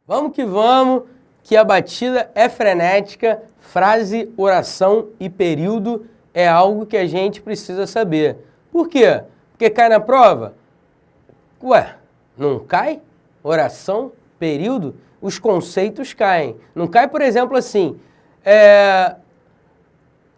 Vamos que a batida é frenética, frase, oração e período é algo que a gente precisa saber. Por quê? Porque cai na prova? Ué, não cai? Oração, período, os conceitos caem. Não cai, por exemplo, assim,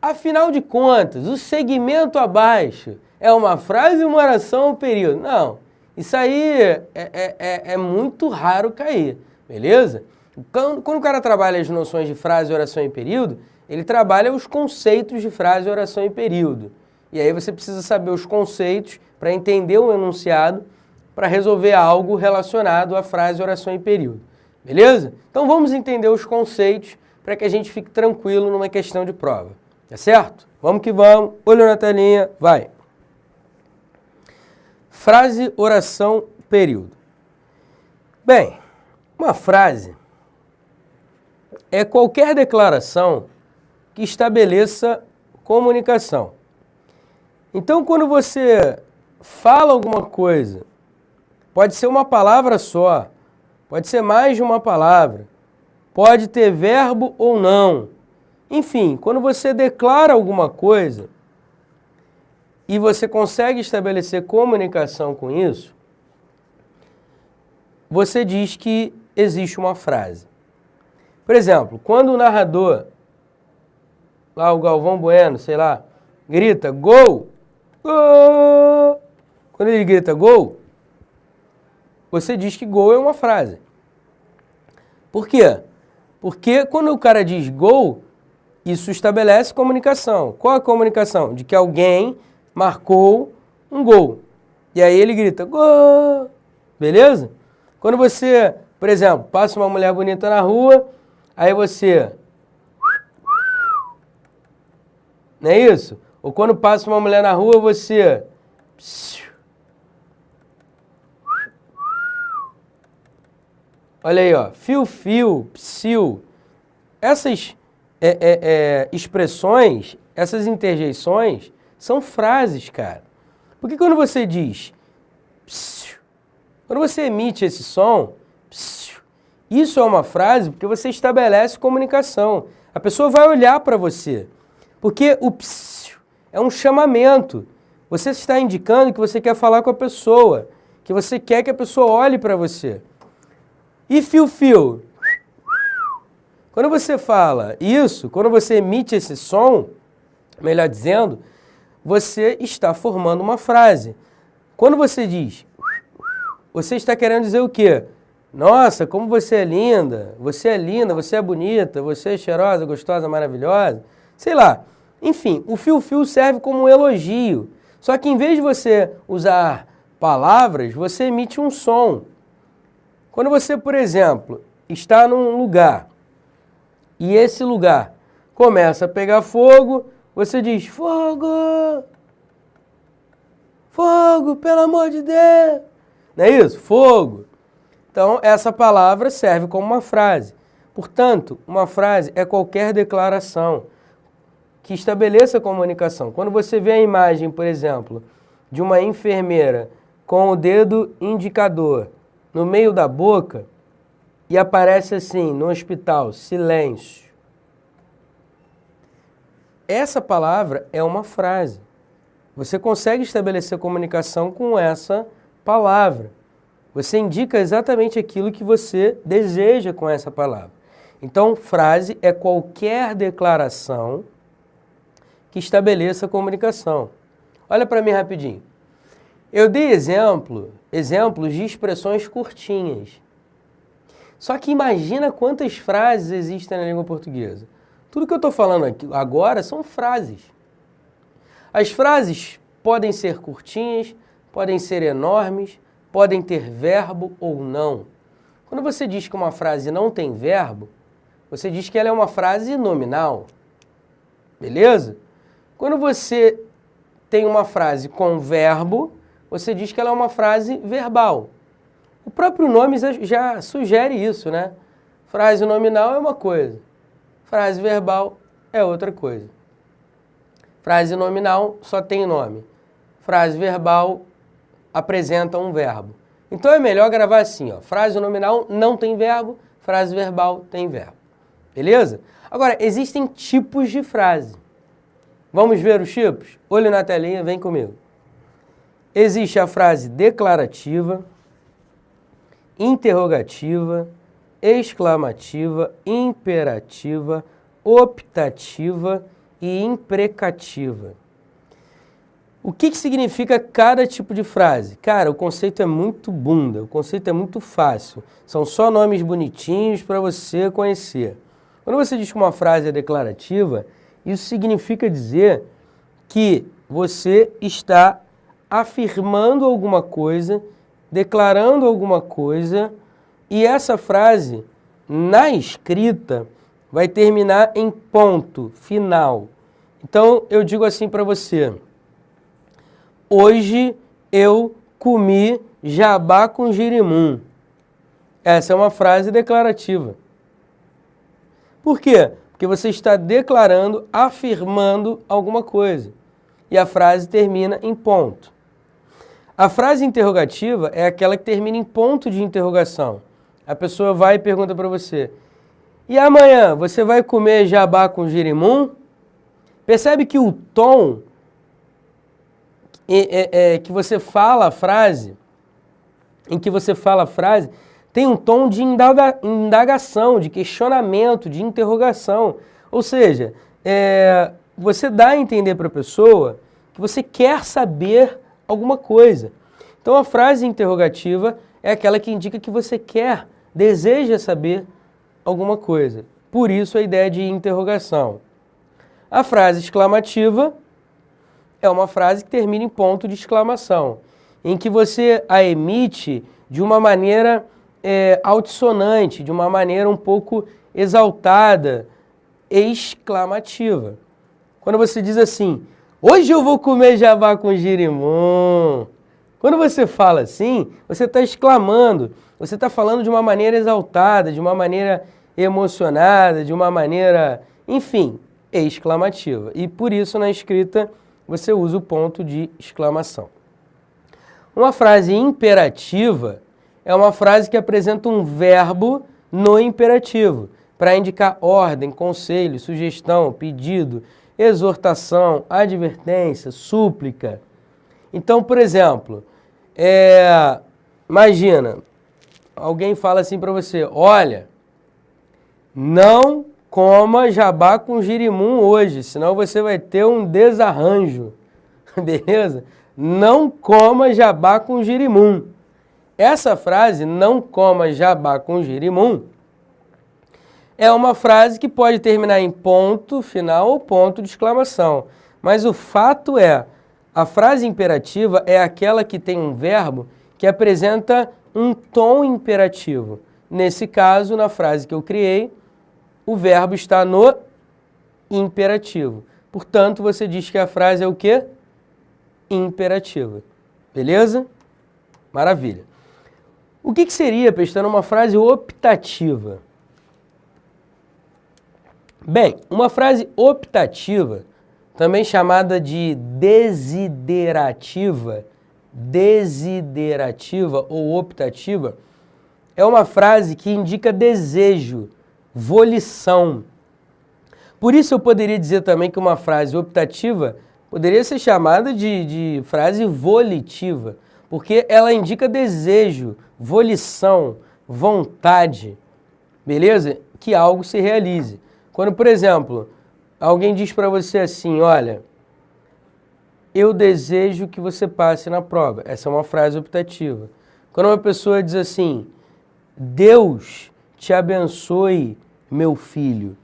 afinal de contas, o segmento abaixo é uma frase, uma oração, um período. Não, isso aí é muito raro cair, beleza? Quando o cara trabalha as noções de frase, oração e período, ele trabalha os conceitos de frase, oração e período. E aí você precisa saber os conceitos para entender o enunciado, para resolver algo relacionado à frase, oração e período. Beleza? Então vamos entender os conceitos para que a gente fique tranquilo numa questão de prova. Tá certo? Vamos que vamos. Olho na telinha, vai. Frase, oração, período. Bem, uma frase é qualquer declaração que estabeleça comunicação. Então, quando você fala alguma coisa, pode ser uma palavra só, pode ser mais de uma palavra, pode ter verbo ou não. Enfim, quando você declara alguma coisa e você consegue estabelecer comunicação com isso, você diz que existe uma frase. Por exemplo, quando o narrador, lá o Galvão Bueno, sei lá, grita gol, gol, quando ele grita gol, você diz que gol é uma frase. Por quê? Porque quando o cara diz gol, isso estabelece comunicação. Qual a comunicação? De que alguém marcou um gol. E aí ele grita gol, beleza? Quando você, por exemplo, passa uma mulher bonita na rua, aí você... Não é isso? Ou quando passa uma mulher na rua, você... Olha aí, ó. Fio, psiu. Essas expressões, essas interjeições, são frases, cara. Porque quando você diz... Psiu, quando você emite esse som... Psiu, isso é uma frase porque você estabelece comunicação. A pessoa vai olhar para você. Porque o psiu é um chamamento. Você está indicando que você quer falar com a pessoa, que você quer que a pessoa olhe para você. E fio. Quando você fala isso, quando você emite esse som, melhor dizendo, você está formando uma frase. Quando você diz, você está querendo dizer o quê? Nossa, como você é linda, você é bonita, você é cheirosa, gostosa, maravilhosa. Sei lá. Enfim, o fio serve como um elogio. Só que em vez de você usar palavras, você emite um som. Quando você, por exemplo, está num lugar e esse lugar começa a pegar fogo, você diz, fogo! Fogo, pelo amor de Deus! Não é isso? Fogo! Então, essa palavra serve como uma frase. Portanto, uma frase é qualquer declaração que estabeleça comunicação. Quando você vê a imagem, por exemplo, de uma enfermeira com o dedo indicador no meio da boca e aparece assim, no hospital, silêncio. Essa palavra é uma frase. Você consegue estabelecer comunicação com essa palavra. Você indica exatamente aquilo que você deseja com essa palavra. Então, frase é qualquer declaração que estabeleça comunicação. Olha para mim rapidinho. Eu dei exemplos de expressões curtinhas. Só que imagina quantas frases existem na língua portuguesa. Tudo que eu estou falando aqui agora são frases. As frases podem ser curtinhas, podem ser enormes, podem ter verbo ou não. Quando você diz que uma frase não tem verbo, você diz que ela é uma frase nominal. Beleza? Quando você tem uma frase com verbo, você diz que ela é uma frase verbal. O próprio nome já sugere isso, né? Frase nominal é uma coisa, frase verbal é outra coisa. Frase nominal só tem nome, frase verbal apresenta um verbo. Então é melhor gravar assim, ó, frase nominal não tem verbo, frase verbal tem verbo. Beleza? Agora, existem tipos de frase. Vamos ver os tipos? Olho na telinha, vem comigo. Existe a frase declarativa, interrogativa, exclamativa, imperativa, optativa e imprecativa. O que significa cada tipo de frase? Cara, o conceito é muito bunda, o conceito é muito fácil. São só nomes bonitinhos para você conhecer. Quando você diz que uma frase é declarativa, isso significa dizer que você está afirmando alguma coisa, declarando alguma coisa, e essa frase, na escrita, vai terminar em ponto final. Então, eu digo assim para você: hoje eu comi jabá com girimum. Essa é uma frase declarativa. Por quê? Porque você está declarando, afirmando alguma coisa. E a frase termina em ponto. A frase interrogativa é aquela que termina em ponto de interrogação. A pessoa vai e pergunta para você: e amanhã, você vai comer jabá com girimum? Percebe que o tom que você fala a frase, em que você fala a frase, tem um tom de indagação, de questionamento, de interrogação. Ou seja, você dá a entender para a pessoa que você quer saber alguma coisa. Então a frase interrogativa é aquela que indica que você quer, deseja saber alguma coisa. Por isso a ideia de interrogação. A frase exclamativa é uma frase que termina em ponto de exclamação, em que você a emite de uma maneira altissonante, de uma maneira um pouco exaltada, exclamativa. Quando você diz assim: hoje eu vou comer jabá com girimum. Quando você fala assim, você está exclamando, você está falando de uma maneira exaltada, de uma maneira emocionada, de uma maneira, enfim, exclamativa. E por isso na escrita você usa o ponto de exclamação. Uma frase imperativa é uma frase que apresenta um verbo no imperativo, para indicar ordem, conselho, sugestão, pedido, exortação, advertência, súplica. Então, por exemplo, imagina, alguém fala assim para você: olha, não coma jabá com girimum hoje, senão você vai ter um desarranjo, beleza? Não coma jabá com girimum. Essa frase, não coma jabá com girimum, é uma frase que pode terminar em ponto final ou ponto de exclamação. Mas o fato é, a frase imperativa é aquela que tem um verbo que apresenta um tom imperativo. Nesse caso, na frase que eu criei, o verbo está no imperativo. Portanto, você diz que a frase é o quê? Imperativa. Beleza? Maravilha. O que seria, Pestana, uma frase optativa? Bem, uma frase optativa, também chamada de desiderativa ou optativa, é uma frase que indica desejo, volição. Por isso eu poderia dizer também que uma frase optativa poderia ser chamada de frase volitiva, porque ela indica desejo, volição, vontade, beleza? Que algo se realize. Quando, por exemplo, alguém diz para você assim: olha, eu desejo que você passe na prova. Essa é uma frase optativa. Quando uma pessoa diz assim: Deus te abençoe, meu filho,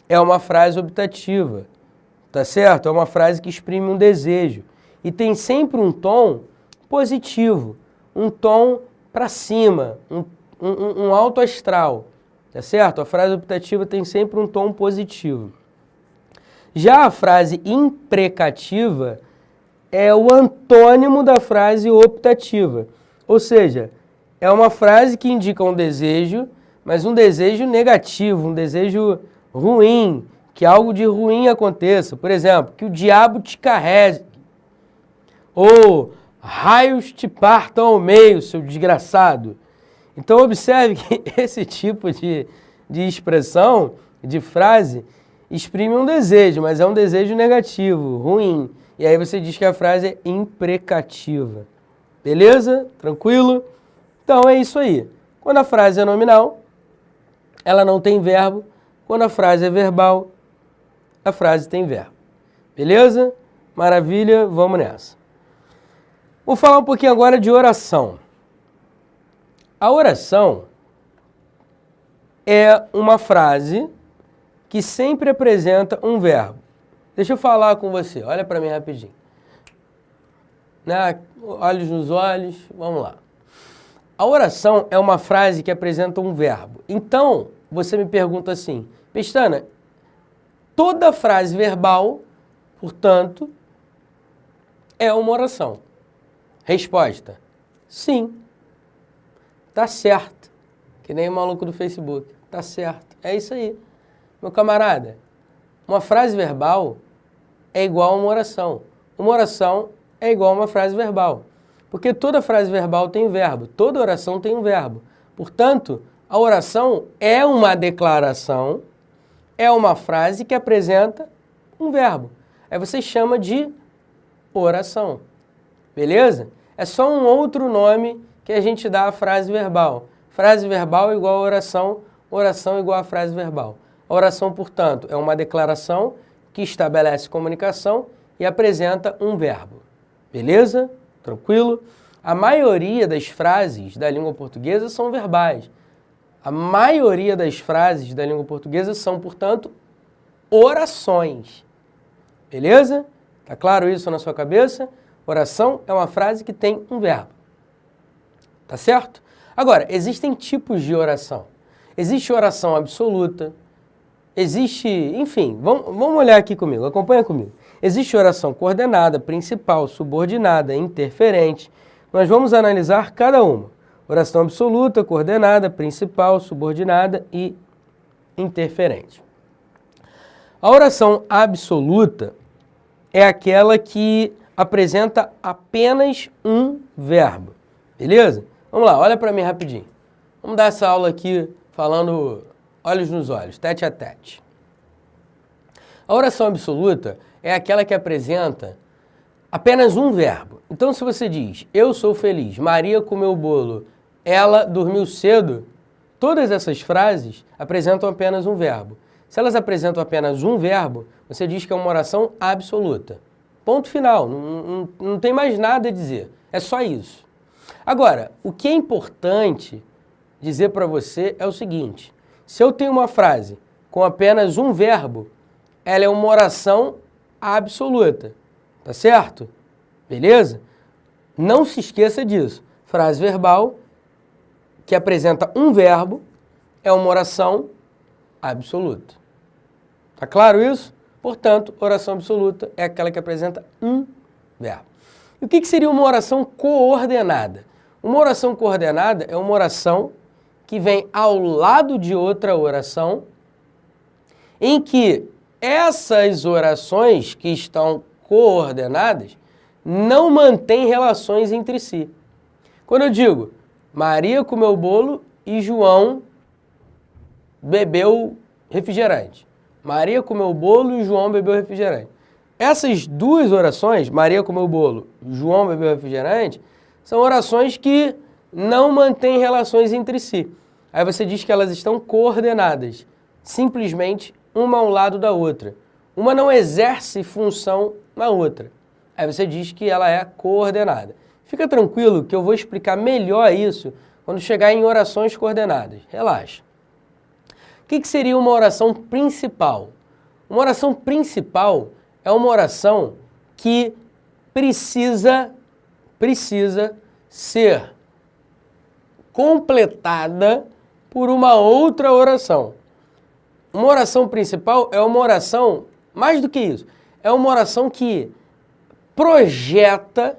é uma frase optativa, tá certo? É uma frase que exprime um desejo. E tem sempre um tom positivo, um tom para cima, um alto astral, tá certo? A frase optativa tem sempre um tom positivo. Já a frase imprecativa é o antônimo da frase optativa, ou seja, é uma frase que indica um desejo, mas um desejo negativo, um desejo ruim, que algo de ruim aconteça. Por exemplo, que o diabo te carregue, ou raios te partam ao meio, seu desgraçado. Então, observe que esse tipo de expressão, de frase, exprime um desejo, mas é um desejo negativo, ruim. E aí você diz que a frase é imprecativa. Beleza? Tranquilo? Então, é isso aí. Quando a frase é nominal, ela não tem verbo. Quando a frase é verbal, a frase tem verbo. Beleza? Maravilha, vamos nessa. Vou falar um pouquinho agora de oração. A oração é uma frase que sempre apresenta um verbo. Deixa eu falar com você, olha para mim rapidinho. Né? Olhos nos olhos, vamos lá. A oração é uma frase que apresenta um verbo. Então, você me pergunta assim, Pestana, toda frase verbal, portanto, é uma oração. Resposta, sim. Tá certo. Que nem o maluco do Facebook. Tá certo. É isso aí. Meu camarada, uma frase verbal é igual a uma oração. Uma oração é igual a uma frase verbal. Porque toda frase verbal tem verbo. Toda oração tem um verbo. Portanto, a oração é uma declaração, é uma frase que apresenta um verbo. Aí você chama de oração. Beleza? É só um outro nome que a gente dá à frase verbal. Frase verbal igual a oração, oração igual a frase verbal. A oração, portanto, é uma declaração que estabelece comunicação e apresenta um verbo. Beleza? Tranquilo? A maioria das frases da língua portuguesa são verbais. A maioria das frases da língua portuguesa são, portanto, orações. Beleza? Tá claro isso na sua cabeça? Oração é uma frase que tem um verbo. Tá certo? Agora, existem tipos de oração. Existe oração absoluta, existe, enfim, vamos olhar aqui comigo, acompanha comigo. Existe oração coordenada, principal, subordinada, interferente. Nós vamos analisar cada uma. Oração absoluta, coordenada, principal, subordinada e interferente. A oração absoluta é aquela que apresenta apenas um verbo. Beleza? Vamos lá, olha para mim rapidinho. Vamos dar essa aula aqui falando olhos nos olhos, tete a tete. A oração absoluta é aquela que apresenta apenas um verbo. Então, se você diz, eu sou feliz, Maria comeu bolo, ela dormiu cedo, todas essas frases apresentam apenas um verbo. Se elas apresentam apenas um verbo, você diz que é uma oração absoluta. Ponto final, não tem mais nada a dizer, é só isso. Agora, o que é importante dizer para você é o seguinte, se eu tenho uma frase com apenas um verbo, ela é uma oração absoluta, tá certo? Beleza? Não se esqueça disso. Frase verbal que apresenta um verbo é uma oração absoluta. Tá claro isso? Portanto, oração absoluta é aquela que apresenta um verbo. E o que seria uma oração coordenada? Uma oração coordenada é uma oração que vem ao lado de outra oração, em que essas orações que estão coordenadas não mantêm relações entre si. Quando eu digo Maria comeu bolo e João bebeu refrigerante. Maria comeu bolo e João bebeu refrigerante. Essas duas orações, Maria comeu bolo, João bebeu refrigerante, são orações que não mantêm relações entre si. Aí você diz que elas estão coordenadas, simplesmente uma ao lado da outra. Uma não exerce função na outra. Aí você diz que ela é coordenada. Fica tranquilo que eu vou explicar melhor isso quando chegar em orações coordenadas. Relaxa. O que seria uma oração principal? Uma oração principal é uma oração que precisa ser completada por uma outra oração. Uma oração principal é uma oração, mais do que isso, é uma oração que projeta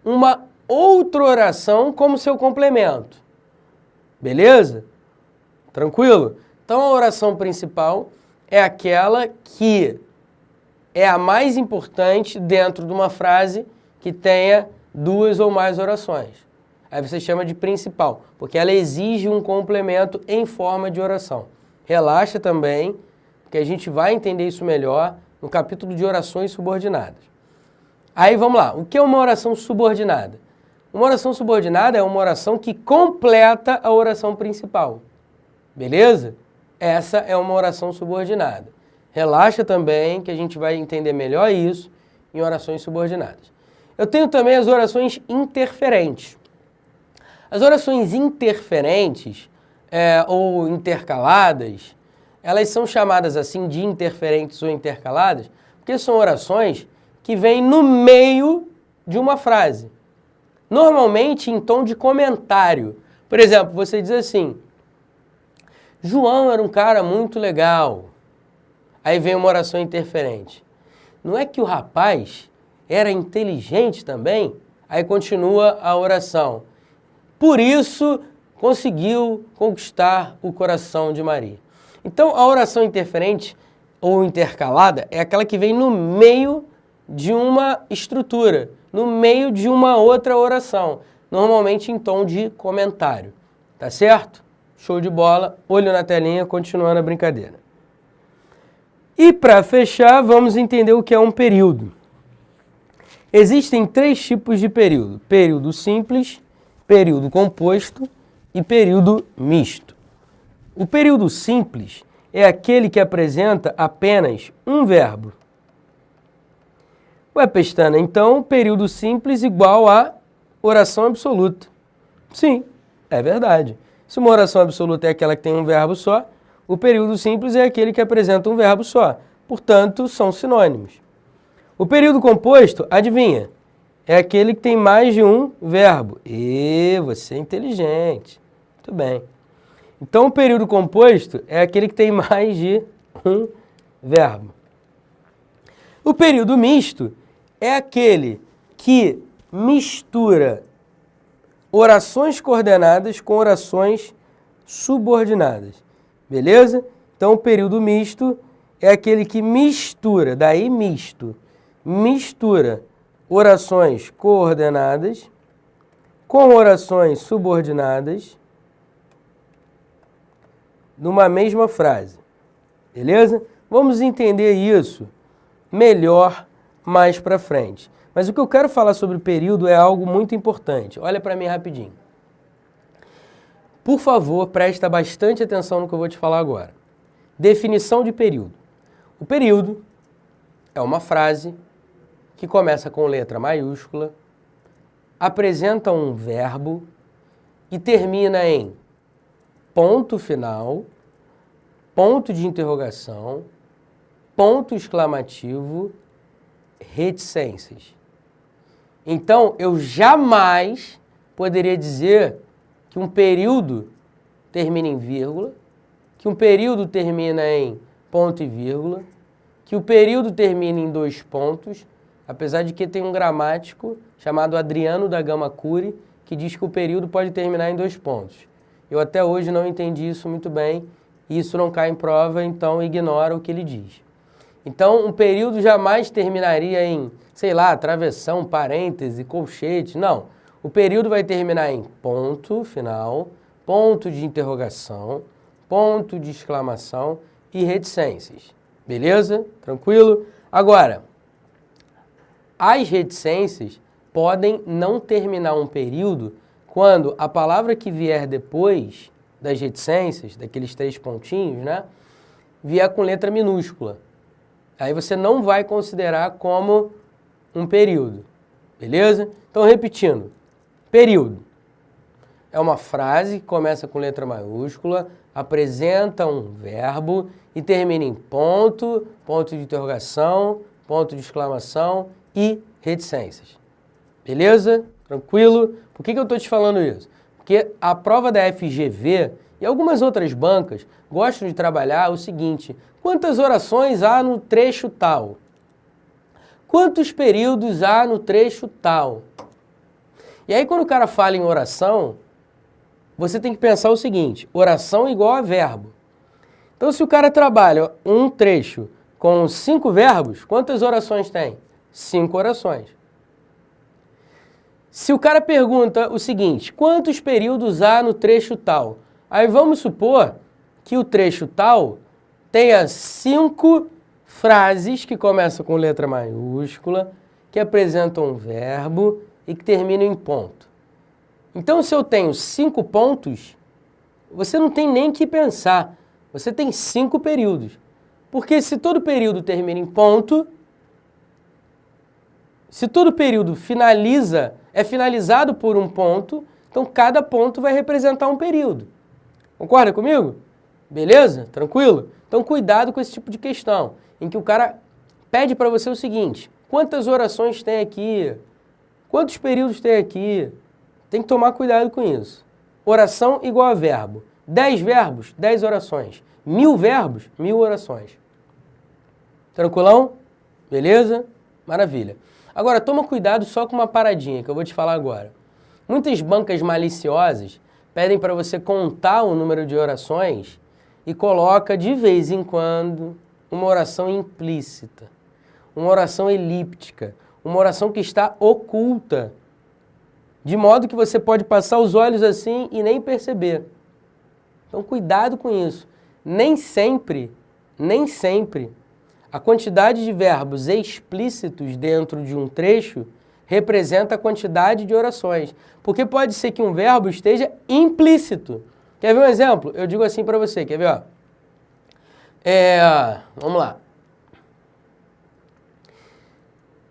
uma outra oração como seu complemento. Beleza? Tranquilo? Então a oração principal é aquela que é a mais importante dentro de uma frase que tenha duas ou mais orações. Aí você chama de principal, porque ela exige um complemento em forma de oração. Relaxa também, porque a gente vai entender isso melhor no capítulo de orações subordinadas. Aí vamos lá, o que é uma oração subordinada? Uma oração subordinada é uma oração que completa a oração principal, beleza? Essa é uma oração subordinada. Relaxa também, que a gente vai entender melhor isso em orações subordinadas. Eu tenho também as orações interferentes. As orações interferentes ou intercaladas, elas são chamadas assim de interferentes ou intercaladas, porque são orações que vêm no meio de uma frase. Normalmente em tom de comentário. Por exemplo, você diz assim, João era um cara muito legal. Aí vem uma oração interferente. Não é que o rapaz era inteligente também? Aí continua a oração. Por isso conseguiu conquistar o coração de Maria. Então a oração interferente ou intercalada é aquela que vem no meio de uma estrutura, no meio de uma outra oração, normalmente em tom de comentário. Tá certo? Show de bola, olho na telinha, continuando a brincadeira. E para fechar, vamos entender o que é um período. Existem 3 tipos de período: período simples, período composto e período misto. O período simples é aquele que apresenta apenas um verbo. Ué, Pestana, então período simples igual a oração absoluta. Sim, é verdade. Se uma oração absoluta é aquela que tem um verbo só, o período simples é aquele que apresenta um verbo só. Portanto, são sinônimos. O período composto, adivinha? É aquele que tem mais de um verbo. E você é inteligente. Muito bem. Então, o período composto é aquele que tem mais de um verbo. O período misto é aquele que mistura orações coordenadas com orações subordinadas. Beleza? Então, o período misto é aquele que mistura, daí misto, mistura orações coordenadas com orações subordinadas numa mesma frase. Beleza? Vamos entender isso melhor mais para frente. Mas o que eu quero falar sobre o período é algo muito importante. Olha para mim rapidinho. Por favor, presta bastante atenção no que eu vou te falar agora. Definição de período. O período é uma frase que começa com letra maiúscula, apresenta um verbo e termina em ponto final, ponto de interrogação, ponto exclamativo, reticências. Então, eu jamais poderia dizer que um período termina em vírgula, que um período termina em ponto e vírgula, que o período termina em 2 pontos, apesar de que tem um gramático chamado Adriano da Gama Cury, que diz que o período pode terminar em 2 pontos. Eu até hoje não entendi isso muito bem, e isso não cai em prova, então ignora o que ele diz. Então, um período jamais terminaria em, sei lá, travessão, parêntese, colchete, não. O período vai terminar em ponto final, ponto de interrogação, ponto de exclamação e reticências. Beleza? Tranquilo? Agora, as reticências podem não terminar um período quando a palavra que vier depois das reticências, daqueles 3 pontinhos, né, vier com letra minúscula. Aí você não vai considerar como um período. Beleza? Então, repetindo. Período é uma frase que começa com letra maiúscula, apresenta um verbo e termina em ponto, ponto de interrogação, ponto de exclamação e reticências. Beleza? Tranquilo? Por que eu estou te falando isso? Porque a prova da FGV e algumas outras bancas gostam de trabalhar o seguinte: quantas orações há no trecho tal? Quantos períodos há no trecho tal? E aí, quando o cara fala em oração, você tem que pensar o seguinte: oração igual a verbo. Então, se o cara trabalha um trecho com 5 verbos, quantas orações tem? 5 orações. Se o cara pergunta o seguinte, quantos períodos há no trecho tal? Aí vamos supor que o trecho tal tenha 5 frases que começam com letra maiúscula, que apresentam um verbo e que terminam em ponto. Então, se eu tenho 5 pontos, você não tem nem que pensar. Você tem 5 períodos. Porque se todo período termina em ponto, se todo período é finalizado por um ponto, então cada ponto vai representar um período. Concorda comigo? Beleza? Tranquilo? Então cuidado com esse tipo de questão, em que o cara pede para você o seguinte, quantas orações tem aqui? Quantos períodos tem aqui? Tem que tomar cuidado com isso. Oração igual a verbo. 10 verbos, 10 orações. 1000 verbos, 1000 orações. Tranquilão? Beleza? Maravilha. Agora, toma cuidado só com uma paradinha que eu vou te falar agora. Muitas bancas maliciosas pedem para você contar o número de orações e coloca de vez em quando uma oração implícita, uma oração elíptica, uma oração que está oculta, de modo que você pode passar os olhos assim e nem perceber. Então, cuidado com isso. Nem sempre, a quantidade de verbos explícitos dentro de um trecho representa a quantidade de orações. Porque pode ser que um verbo esteja implícito. Quer ver um exemplo? Eu digo assim para você, quer ver? Ó? Vamos lá.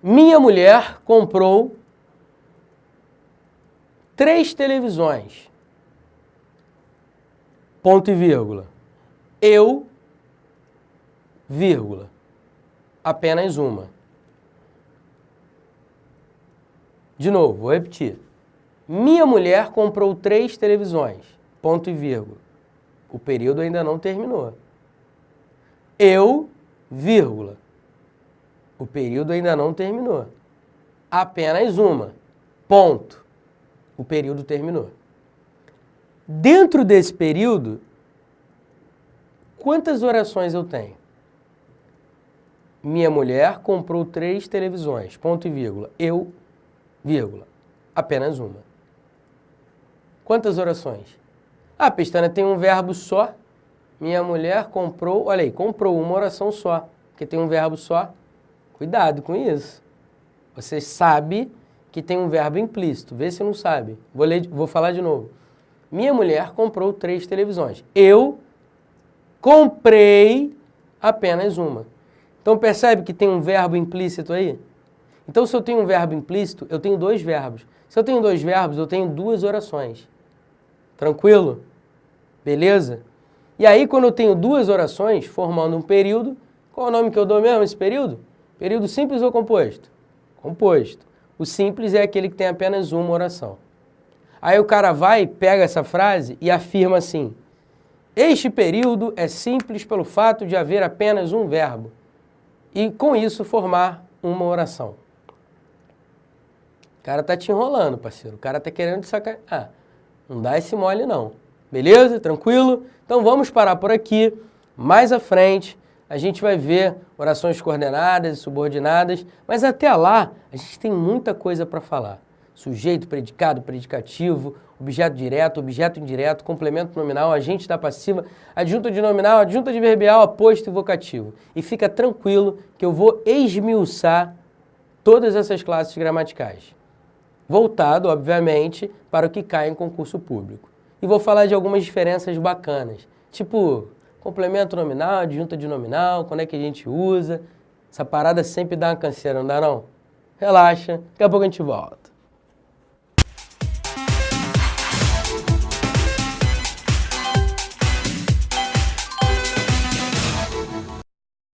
Minha mulher comprou 3 televisões. Ponto e vírgula. Eu, vírgula. Apenas uma. De novo, vou repetir. Minha mulher comprou 3 televisões. Ponto e vírgula. O período ainda não terminou. Eu, vírgula. O período ainda não terminou. Apenas uma. Ponto. O período terminou. Dentro desse período, quantas orações eu tenho? Minha mulher comprou 3 televisões. Ponto e vírgula. Eu, vírgula. Apenas uma. Quantas orações? Ah, Pestana, tem um verbo só. Minha mulher comprou, olha aí, comprou uma oração só, porque tem um verbo só. Cuidado com isso. Você sabe que tem um verbo implícito. Vê se não sabe. Vou falar de novo. Minha mulher comprou 3 televisões. Eu comprei apenas uma. Então percebe que tem um verbo implícito aí? Então se eu tenho um verbo implícito, eu tenho 2 verbos. Se eu tenho 2 verbos, eu tenho 2 orações. Tranquilo? Beleza? E aí quando eu tenho 2 orações formando um período, qual é o nome que eu dou mesmo a esse período? Período simples ou composto? Composto. O simples é aquele que tem apenas uma oração. Aí o cara vai, pega essa frase e afirma assim, este período é simples pelo fato de haver apenas um verbo. E com isso formar uma oração. O cara tá te enrolando, parceiro. O cara tá querendo te sacar. Ah, não dá esse mole não. Beleza? Tranquilo? Então vamos parar por aqui. Mais à frente a gente vai ver orações coordenadas e subordinadas, mas até lá a gente tem muita coisa para falar. Sujeito, predicado, predicativo, objeto direto, objeto indireto, complemento nominal, agente da passiva, adjunta de nominal, adjunta de verbial, aposto e vocativo. E fica tranquilo que eu vou esmiuçar todas essas classes gramaticais. Voltado, obviamente, para o que cai em concurso público. E vou falar de algumas diferenças bacanas, tipo complemento nominal, adjunta de nominal, quando é que a gente usa. Essa parada sempre dá uma canseira, não dá não? Relaxa, daqui a pouco a gente volta.